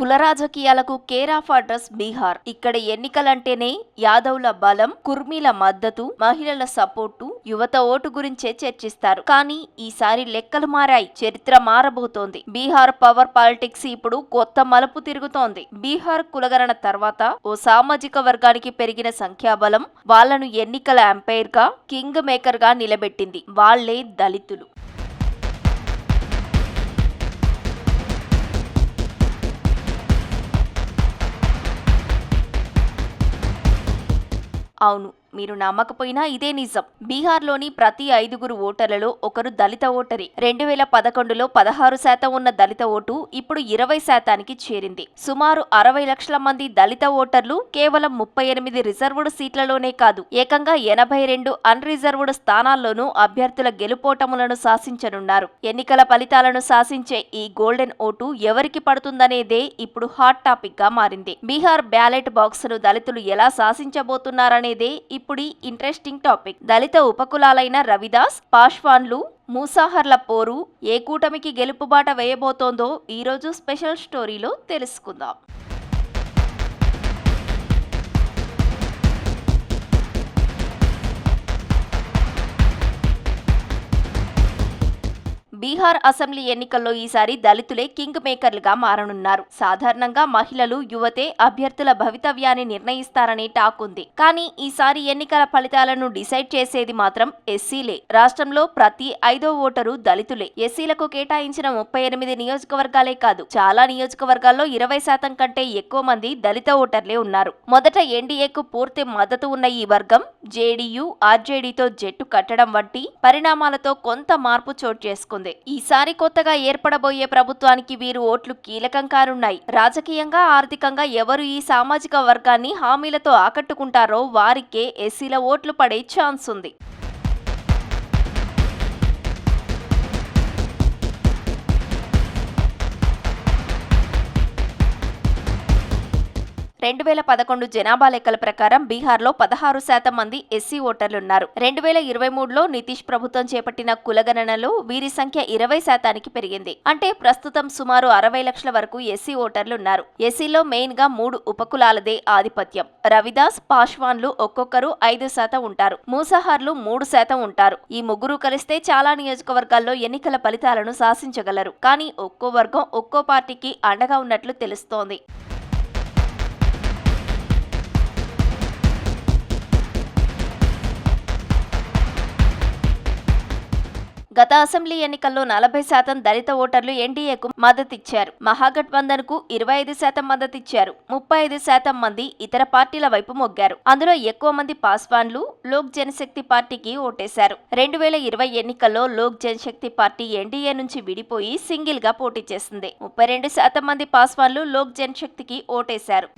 కుల రాజకీయాలకు care of address Bihar. ఇక్కడ ఎన్నికలంటేనే యాదవ్ల బలం, కుర్మీల మద్దతు, మహిళల సపోర్టు, యువత ఓటు గురించే చర్చిస్తారు. కానీ ఈసారి లెక్కలు మారాయి, చరిత్ర మారబోతోంది. బీహార్ పవర్ పాలిటిక్స్ ఇప్పుడు కొత్త మలుపు తిరుగుతోంది. బీహార్ కులగణన తర్వాత ఓ సామాజిక వర్గానికి పెరిగిన సంఖ్యాబలం వాళ్లను ఎన్నికల అంపైర్ గా, కింగ్ మేకర్ గా నిలబెట్టింది. వాళ్లే దళితులు. అవును, మీరు నమ్మకపోయినా ఇదే నిజం. బీహార్లోని ప్రతి 5గురు ఓటర్లలో ఒకరు దళిత ఓటరే. 2011లో 16% ఉన్న దళిత ఓటు ఇప్పుడు 20%కి చేరింది. సుమారు 60 లక్షల మంది దళిత ఓటర్లు కేవలం 38 రిజర్వుడ్ సీట్లలోనే కాదు, ఏకంగా 82 అన్ రిజర్వుడ్ స్థానాల్లోనూ అభ్యర్థుల గెలుపోటములను శాసించనున్నారు. ఎన్నికల ఫలితాలను శాసించే ఈ గోల్డెన్ ఓటు ఎవరికి పడుతుందనేదే ఇప్పుడు హాట్ టాపిక్ గా మారింది. బీహార్ బ్యాలెట్ బాక్స్ ను దళితులు ఎలా శాసించబోతున్నారనేదే ఇప్పుడు ఇంట్రెస్టింగ్ టాపిక్. దళిత ఉపకులాలైన రవిదాస్, పాశ్వాన్లు, మూసాహర్ల పోరు ఏ కూటమికి గెలుపుబాట వేయబోతోందో ఈరోజు స్పెషల్ స్టోరీలో తెలుసుకుందాం. బీహార్ అసెంబ్లీ ఎన్నికల్లో ఈసారి దళితులే కింగ్ మేకర్లుగా మారనున్నారు. సాధారణంగా మహిళలు, యువతే అభ్యర్థుల భవితవ్యాన్ని నిర్ణయిస్తారనే టాక్ ఉంది. కానీ ఈసారి ఎన్నికల ఫలితాలను డిసైడ్ చేసేది మాత్రం ఎస్సీలే. రాష్ట్రంలో ప్రతి 5వ ఓటరు దళితులే. ఎస్సీలకు కేటాయించిన 38 నియోజకవర్గాలే కాదు, చాలా నియోజకవర్గాల్లో 20% కంటే ఎక్కువ మంది దళిత ఓటర్లే ఉన్నారు. మొదట ఎన్డీఏకు పూర్తి మద్దతు ఉన్న ఈ వర్గం జేడీయూ, ఆర్జేడీతో జట్టు కట్టడం వంటి పరిణామాలతో కొంత మార్పు చోటు చేసుకుంది. ఈసారి కొత్తగా ఏర్పడబోయే ప్రభుత్వానికి వీరు ఓట్లు కీలకం కానున్నాయి. రాజకీయంగా, ఆర్థికంగా ఎవరు ఈ సామాజిక వర్గాన్ని హామీలతో ఆకట్టుకుంటారో వారికే ఎస్సీల ఓట్లు పడే ఛాన్స్ ఉంది. 2011 జనాభా లెక్కల ప్రకారం బీహార్లో 16% మంది ఎస్సీ ఓటర్లున్నారు. 2023లో నితీష్ ప్రభుత్వం చేపట్టిన కులగణనలో వీరి సంఖ్య 20%కి పెరిగింది. అంటే ప్రస్తుతం సుమారు 60 లక్షల వరకు ఎస్సీ ఓటర్లున్నారు. ఎస్సీలో మెయిన్ గా 3 ఉపకులాలదే ఆధిపత్యం. రవిదాస్, పాశ్వాన్లు ఒక్కొక్కరు 5% ఉంటారు. మూసాహార్లు 3% ఉంటారు. ఈ ముగ్గురు కలిస్తే చాలా నియోజకవర్గాల్లో ఎన్నికల ఫలితాలను శాసించగలరు. కానీ ఒక్కో వర్గం ఒక్కో పార్టీకి అండగా ఉన్నట్లు తెలుస్తోంది. గత అసెంబ్లీ ఎన్నికల్లో 40% దళిత ఓటర్లు ఎన్డీఏకు మద్దతిచ్చారు. మహాగఠబంధన్ కు 25% మద్దతిచ్చారు. 35% మంది ఇతర పార్టీల వైపు మొగ్గారు. అందులో ఎక్కువ మంది పాస్వాన్లు, లోక్ జనశక్తి పార్టీకి ఓటేశారు. 2020 ఎన్నికల్లో లోక్ జనశక్తి పార్టీ ఎన్డీఏ నుంచి విడిపోయి సింగిల్ గా పోటీ చేసింది. 32% మంది పాస్వాన్లు లోక్ జనశక్తికి ఓటేశారు.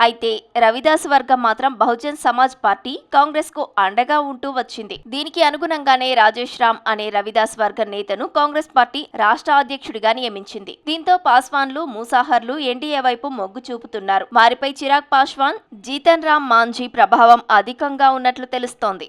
అయితే రవిదాస్ వర్గం మాత్రం బహుజన్ సమాజ్ పార్టీ, కాంగ్రెస్ కు అండగా ఉంటూ వచ్చింది. దీనికి అనుగుణంగానే రాజేష్ రామ్ అనే రవిదాస్ వర్గం నేతను కాంగ్రెస్ పార్టీ రాష్ట్ర అధ్యక్షుడిగా నియమించింది. దీంతో పాస్వాన్లు, మూసాహర్లు ఎన్డీఏ వైపు మొగ్గు చూపుతున్నారు. వారిపై చిరాగ్ పాస్వాన్, జీతన్ రామ్ మాంఝీ ప్రభావం అధికంగా ఉన్నట్లు తెలుస్తోంది.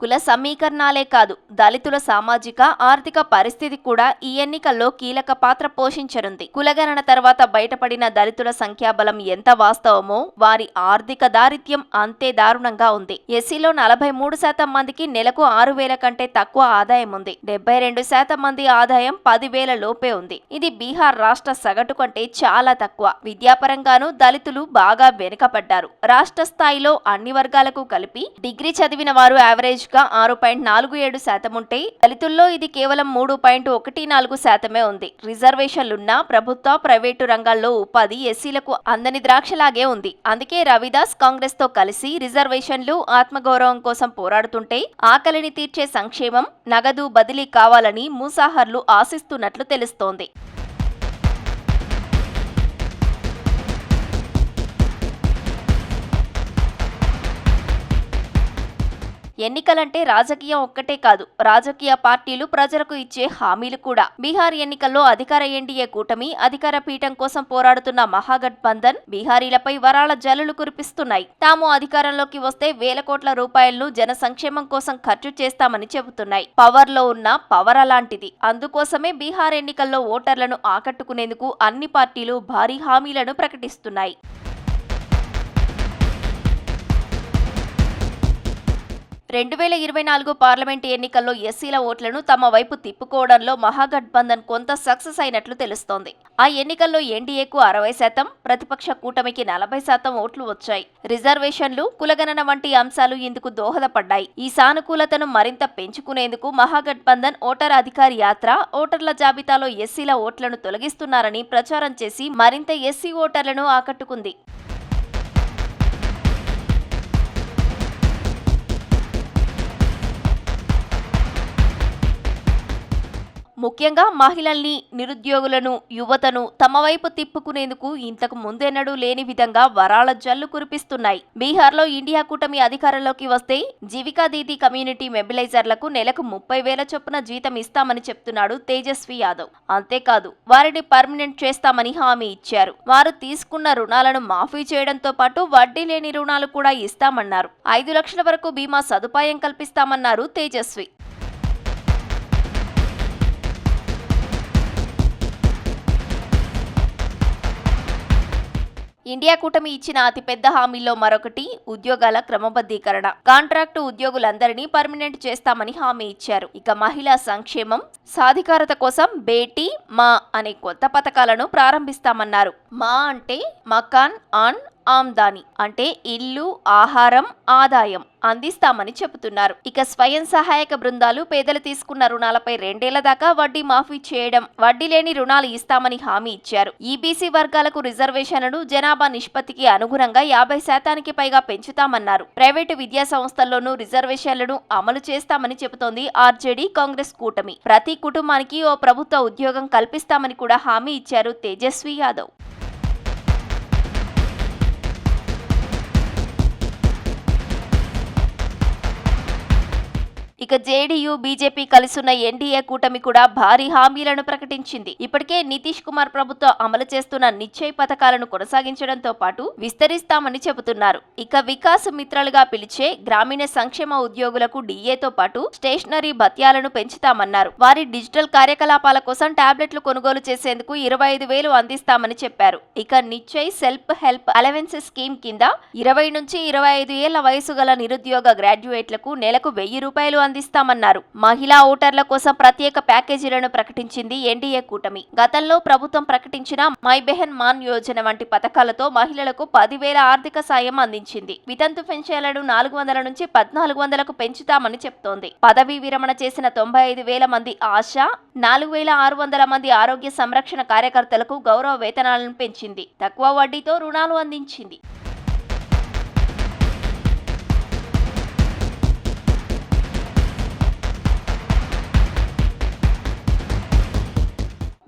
కుల సమీకరణాలే కాదు, దళితుల సామాజిక, ఆర్థిక పరిస్థితి కూడా ఈ ఎన్నికల్లో కీలక పాత్ర పోషించనుంది. కులగణన తర్వాత బయటపడిన దళితుల సంఖ్యాబలం ఎంత వాస్తవమో వారి ఆర్థిక దారిద్ర్యం అంతే దారుణంగా ఉంది. ఎస్సీలో 43% మందికి నెలకు 6,000 కంటే తక్కువ ఆదాయం ఉంది. 72% మంది ఆదాయం 10,000 లోపే ఉంది. ఇది బీహార్ రాష్ట్ర సగటు కంటే చాలా తక్కువ. విద్యాపరంగానూ దళితులు బాగా వెనుకబడ్డారు. రాష్ట్ర స్థాయిలో అన్ని వర్గాలకు కలిపి డిగ్రీ చదివిన వారు యావరేజ్ 6.47% ఉంటే దళితుల్లో ఇది కేవలం 3.14% ఉంది. రిజర్వేషన్లున్నా ప్రభుత్వ, ప్రైవేటు రంగాల్లో ఉపాధి ఎస్సీలకు అందని ద్రాక్షలాగే ఉంది. అందుకే రవిదాస్ కాంగ్రెస్ తో కలిసి రిజర్వేషన్లు, ఆత్మగౌరవం కోసం పోరాడుతుంటే ఆకలిని తీర్చే సంక్షేమం, నగదు బదిలీ కావాలని మూసాహర్లు ఆశిస్తున్నట్లు తెలుస్తోంది. ఎన్నికలంటే రాజకీయం ఒక్కటే కాదు, రాజకీయ పార్టీలు ప్రజలకు ఇచ్చే హామీలు కూడా. బీహార్ ఎన్నికల్లో అధికార ఎన్డీఏ కూటమి అధికార పీఠం కోసం పోరాడుతున్న మహాగఠబంధన్ బీహారీలపై వరాల జల్లులు కురిపిస్తున్నాయి. తాము అధికారంలోకి వస్తే వేల కోట్ల రూపాయలను జన సంక్షేమం కోసం ఖర్చు చేస్తామని చెబుతున్నాయి. పవర్ లో ఉన్న పవర్ అలాంటిది. అందుకోసమే బీహార్ ఎన్నికల్లో ఓటర్లను ఆకట్టుకునేందుకు అన్ని పార్టీలు భారీ హామీలను ప్రకటిస్తున్నాయి. 2024 పార్లమెంటు ఎన్నికల్లో ఎస్సీల ఓట్లను తమ వైపు తిప్పుకోవడంలో మహాగఠబంధన్ కొంత సక్సెస్ అయినట్లు తెలుస్తోంది. ఆ ఎన్నికల్లో ఎన్డీఏకు 60%, ప్రతిపక్ష కూటమికి 40% ఓట్లు వచ్చాయి. రిజర్వేషన్లు, కులగణన వంటి అంశాలు ఇందుకు దోహదపడ్డాయి. ఈ సానుకూలతను మరింత పెంచుకునేందుకు మహాగఠబంధన్ ఓటర్ అధికార్ యాత్ర, ఓటర్ల జాబితాలో ఎస్సీల ఓట్లను తొలగిస్తున్నారని ప్రచారం చేసి మరింత ఎస్సీ ఓటర్లను ఆకట్టుకుంది. ముఖ్యంగా మహిళల్ని, నిరుద్యోగులను, యువతను తమ వైపు తిప్పుకునేందుకు ఇంతకు ముందెన్నడూ లేని విధంగా వరాల జల్లు కురిపిస్తున్నాయి. బీహార్లో ఇండియా కూటమి అధికారంలోకి వస్తే జీవికా దీదీ కమ్యూనిటీ మొబిలైజర్లకు నెలకు 30,000 చొప్పున జీతం ఇస్తామని చెప్తున్నాడు తేజస్వి యాదవ్. అంతేకాదు, వారిని పర్మనెంట్ చేస్తామని హామీ ఇచ్చారు. వారు తీసుకున్న రుణాలను మాఫీ చేయడంతో పాటు వడ్డీ లేని రుణాలు కూడా ఇస్తామన్నారు. 5 లక్షల వరకు బీమా సదుపాయం కల్పిస్తామన్నారు తేజస్వి. ఇండియా కూటమి ఇచ్చిన అతిపెద్ద హామీల్లో మరొకటి ఉద్యోగాల క్రమబద్ధీకరణ. కాంట్రాక్టు ఉద్యోగులందరినీ పర్మనెంట్ చేస్తామని హామీ ఇచ్చారు. ఇక మహిళా సంక్షేమం, సాధికారత కోసం బేటీ మా అనే కొత్త పథకాలను ప్రారంభిస్తామన్నారు. మా అంటే మకాన్ ఆన్ ఆమ్దాని అంటే ఇల్లు, ఆహారం, ఆదాయం అందిస్తామని చెబుతున్నారు. ఇక స్వయం సహాయక బృందాలు పేదలు తీసుకున్న రుణాలపై 2 ఏళ్ల దాకా వడ్డీ మాఫీ చేయడం, వడ్డీ లేని రుణాలు ఇస్తామని హామీ ఇచ్చారు. ఈబీసీ వర్గాలకు రిజర్వేషన్లను జనాభా నిష్పత్తికి అనుగుణంగా 50% పైగా పెంచుతామన్నారు. ప్రైవేటు విద్యా సంస్థల్లోనూ రిజర్వేషన్లను అమలు చేస్తామని చెబుతోంది ఆర్జేడీ కాంగ్రెస్ కూటమి. ప్రతి కుటుంబానికి ఓ ప్రభుత్వ ఉద్యోగం కల్పిస్తామని కూడా హామీ ఇచ్చారు తేజస్వి యాదవ్. ఇక జేడీయూ, బీజేపీ కలిసున్న ఎన్డీఏ కూటమి కూడా భారీ హామీలను ప్రకటించింది. ఇప్పటికే నితీష్ కుమార్ ప్రభుత్వం అమలు చేస్తున్న నిశ్చయ్ పథకాలను కొనసాగించడంతో పాటు విస్తరిస్తామని చెబుతున్నారు. ఇక వికాస్ మిత్రలుగా పిలిచే గ్రామీణ సంక్షేమ ఉద్యోగులకు డీఏతో పాటు స్టేషనరీ భత్యాలను పెంచుతామన్నారు. వారి డిజిటల్ కార్యకలాపాల కోసం టాబ్లెట్లు కొనుగోలు చేసేందుకు 25,000 అందిస్తామని చెప్పారు. ఇక Nishchay self help allowance scheme కింద 20 నుంచి 25 ఏళ్ల వయసు గల నిరుద్యోగ గ్రాడ్యుయేట్లకు నెలకు 1,000 రూపాయలు అందిస్తామన్నారు. మహిళా ఓటర్ల కోసం ప్రత్యేక ప్యాకేజీలను ప్రకటించింది ఎన్డీఏ కూటమి. గతంలో ప్రభుత్వం ప్రకటించిన మై బెహన్ మాన్ యోజన వంటి పథకాలతో మహిళలకు 10,000 ఆర్థిక సాయం అందించింది. వితంతు పెన్షన్లను 400 నుంచి 1,400కు పెంచుతామని చెప్తోంది. పదవీ విరమణ చేసిన 95,000 మంది ఆశా, 4,600 మంది ఆరోగ్య సంరక్షణ కార్యకర్తలకు గౌరవ వేతనాలను పెంచింది. తక్కువ వడ్డీతో రుణాలు అందించింది.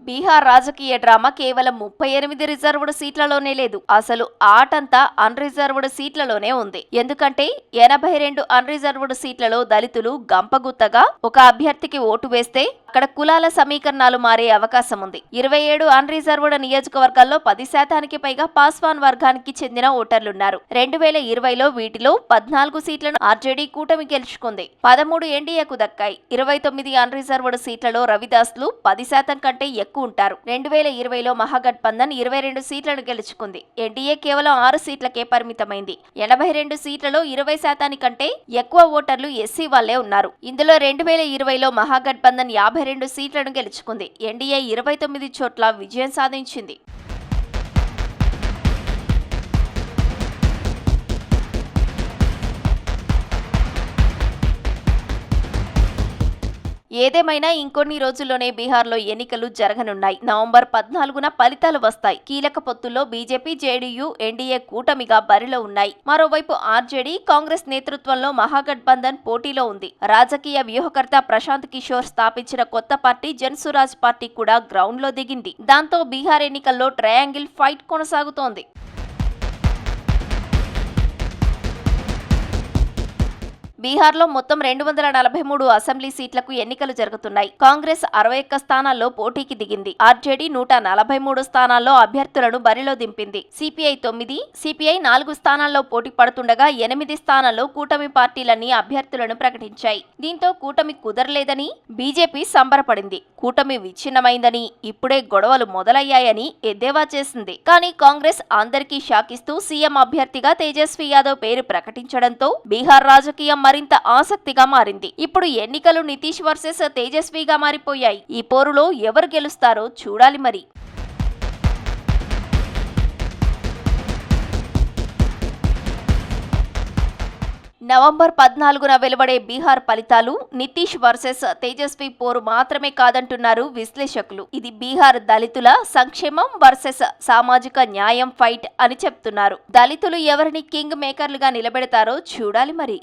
బీహార్ రాజకీయ డ్రామా కేవలం 38 రిజర్వ్డ్ సీట్లలోనే లేదు. అసలు ఆటంతా అన్రిజర్వ్డ్ సీట్లలోనే ఉంది. ఎందుకంటే 82 అన్రిజర్వ్డ్ సీట్లలో దళితులు గంపగుత్తగా ఒక అభ్యర్థికి ఓటు వేస్తే అక్కడ కులాల సమీకరణాలు మారే అవకాశం ఉంది. 27 అన్రిజర్వ్డ్ నియోజకవర్గాల్లో 10% పైగా పాస్వాన్ వర్గానికి చెందిన ఓటర్లున్నారు. 2020లో వీటిలో 14 సీట్లను ఆర్జేడీ కూటమి గెలుచుకుంది. 13 ఎన్డీఏకు దక్కాయి. 29 అన్రిజర్వ్డ్ సీట్లలో రవిదాస్లు 10% కంటే ఎక్కువ ఉంటారు. 2020లో మహాగఠబంధన్ 22 సీట్లను గెలుచుకుంది. ఎన్డీఏ కేవలం 6 సీట్లకే పరిమితమైంది. 82 సీట్లలో 20% కంటే ఎక్కువ ఓటర్లు ఎస్సీ వాళ్లే ఉన్నారు. ఇందులో 2020లో మహాగఠబంధన్ 52 సీట్లను గెలుచుకుంది. ఎన్డీఏ 29 చోట్ల విజయం సాధించింది. ఏదేమైనా ఇంకొన్ని రోజుల్లోనే బీహార్లో ఎన్నికలు జరగనున్నాయి. నవంబర్ 14న ఫలితాలు వస్తాయి. కీలక పొత్తుల్లో బీజేపీ, జేడీయూ, ఎన్డీఏ కూటమిగా బరిలో ఉన్నాయి. మరోవైపు ఆర్జేడీ, కాంగ్రెస్ నేతృత్వంలో మహాగఠబంధన్ పోటీలో ఉంది. రాజకీయ వ్యూహకర్త ప్రశాంత్ కిషోర్ స్థాపించిన కొత్త పార్టీ జన్సురాజ్ పార్టీ కూడా గ్రౌండ్ లో దిగింది. దాంతో బీహార్ ఎన్నికల్లో ట్రయాంగిల్ ఫైట్ కొనసాగుతోంది. బీహార్లో మొత్తం 243 అసెంబ్లీ సీట్లకు ఎన్నికలు జరుగుతున్నాయి. కాంగ్రెస్ 61 స్థానాల్లో పోటీకి దిగింది. ఆర్జేడీ 143 స్థానాల్లో అభ్యర్థులను బరిలో దింపింది. సిపిఐ 9, సిపిఐ 4 స్థానాల్లో పోటీ పడుతుండగా 8 స్థానాల్లో కూటమి పార్టీలన్నీ అభ్యర్థులను ప్రకటించాయి. దీంతో కూటమి కుదరలేదని బీజేపీ సంబరపడింది. కూటమి విచ్ఛిన్నమైందని, ఇప్పుడే గొడవలు మొదలయ్యాయని ఎద్దేవా చేసింది. కానీ కాంగ్రెస్ అందరికీ షాకిస్తూ సీఎం అభ్యర్థిగా తేజస్వి యాదవ్ పేరు ప్రకటించడంతో బీహార్ రాజకీయం మరింత ఆసక్తిగా మారింది. ఇప్పుడు ఎన్నికలు నితీష్ వర్సెస్ తేజస్విగా మారిపోయాయి. ఈ పోరులో ఎవరు గెలుస్తారో చూడాలి మరి. నవంబర్ 14న వెలువడే బీహార్ ఫలితాలు నితీష్ వర్సెస్ తేజస్వి పోరు మాత్రమే కాదంటున్నారు విశ్లేషకులు. ఇది బీహార్ దళితుల సంక్షేమం వర్సెస్ సామాజిక న్యాయం ఫైట్ అని చెప్తున్నారు. దళితులు ఎవరిని కింగ్ మేకర్లుగా నిలబెడతారో చూడాలి మరి.